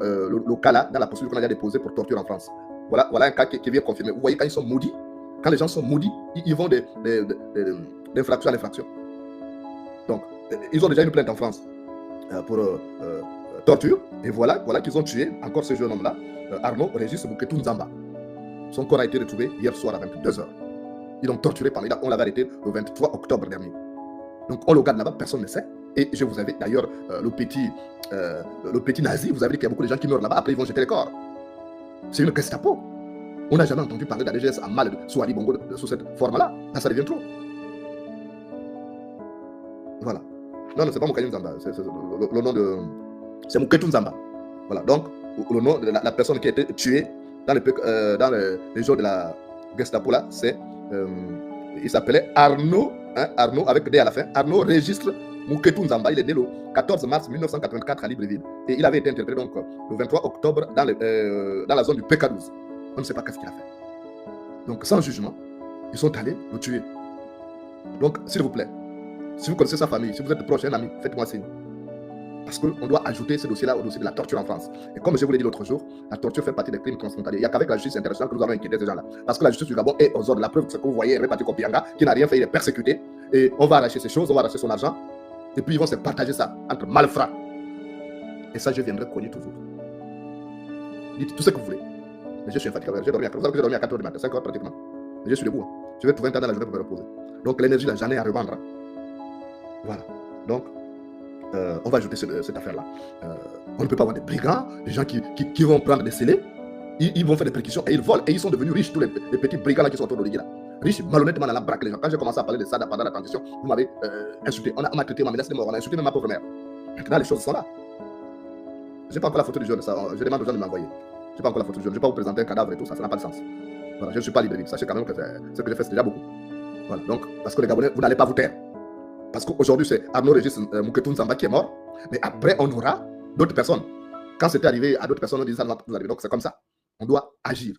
le cas là, dans la procédure qu'on a déjà déposée pour torture en France. Voilà un cas qui vient confirmer. Vous voyez, quand ils sont maudits, quand les gens sont maudits, ils vont d'infraction en infraction. Donc, ils ont déjà une plainte en France pour torture. Et voilà qu'ils ont tué encore ce jeune homme-là, Arnaud Régis Mouketou Nzamba. Son corps a été retrouvé hier soir à 22h. Ils l'ont torturé on l'avait arrêté le 23 octobre dernier. Donc on le garde là-bas, personne ne sait. Et je vous avais d'ailleurs le petit nazi, vous avez dit qu'il y a beaucoup de gens qui meurent là-bas, après ils vont jeter les corps. C'est une Gestapo. On n'a jamais entendu parler de la DGS en mal de Swali Bongo sous cette forme-là. Là, ça devient trop. Voilà. Non, c'est pas Moukaïm Nzamba, c'est le nom de... C'est Mouketou Nzamba. Voilà, donc le nom de la personne qui a été tuée dans les jours de la Gestapo là, c'est... il s'appelait Arnaud, Arnaud avec D à la fin, Arnaud Registre Mouketou Nzamba. Il est né le 14 mars 1984 à Libreville. Et il avait été interpellé donc le 23 octobre dans la zone du PK12. On ne sait pas qu'est-ce qu'il a fait. Donc sans jugement, ils sont allés le tuer. Donc s'il vous plaît, si vous connaissez sa famille, si vous êtes proche, un ami, faites-moi signe. Parce qu'on doit ajouter ce dossier-là au dossier de la torture en France. Et comme je vous l'ai dit l'autre jour, la torture fait partie des crimes transfrontaliers. Il n'y a qu'avec la justice internationale que nous allons inquiéter ces gens-là. Parce que la justice du Gabon est aux ordres. La preuve, c'est que vous voyez Réparti Kopianga, qui n'a rien fait, il est persécuté. Et on va arracher ses choses, on va arracher son argent. Et puis ils vont se partager ça entre malfrats. Et ça, je viendrai cogner toujours. Dites tout ce que vous voulez. Mais je suis fatigué. J'ai dormi à 4 h du matin, 5 h pratiquement. Mais je suis debout. Je vais trouver un temps dans la journée pour me reposer. Donc l'énergie, là, j'en ai à revendre. Voilà. Donc, on va ajouter cette affaire-là. On ne peut pas avoir des brigands, des gens qui vont prendre des scellés, ils vont faire des perquisitions et ils volent. Et ils sont devenus riches, tous les petits brigands là qui sont autour de l'Olivier là. Riches, malhonnêtement, dans la braque les gens. Quand j'ai commencé à parler de ça pendant la transition, vous m'avez insulté. On m'a traité, on m'a menacé de mort, on a insulté même ma pauvre mère. Maintenant, les choses sont là. Je n'ai pas encore la photo du jeune, ça. Je demande aux gens de m'envoyer. Je n'ai pas encore la photo du jeune. Je ne vais pas vous présenter un cadavre et tout ça, ça n'a pas de sens. Voilà, je ne suis pas libre. Sachez quand même que ce que j'ai fait, c'est déjà beaucoup. Voilà, donc, parce que les Gabonais, vous n'allez pas vous taire. Parce qu'aujourd'hui, c'est Arnaud Régis Mouketou Nzamba qui est mort. Mais après, on aura d'autres personnes. Quand c'était arrivé à d'autres personnes, on disait ça ne va pas vous arriver. Donc, c'est comme ça. On doit agir.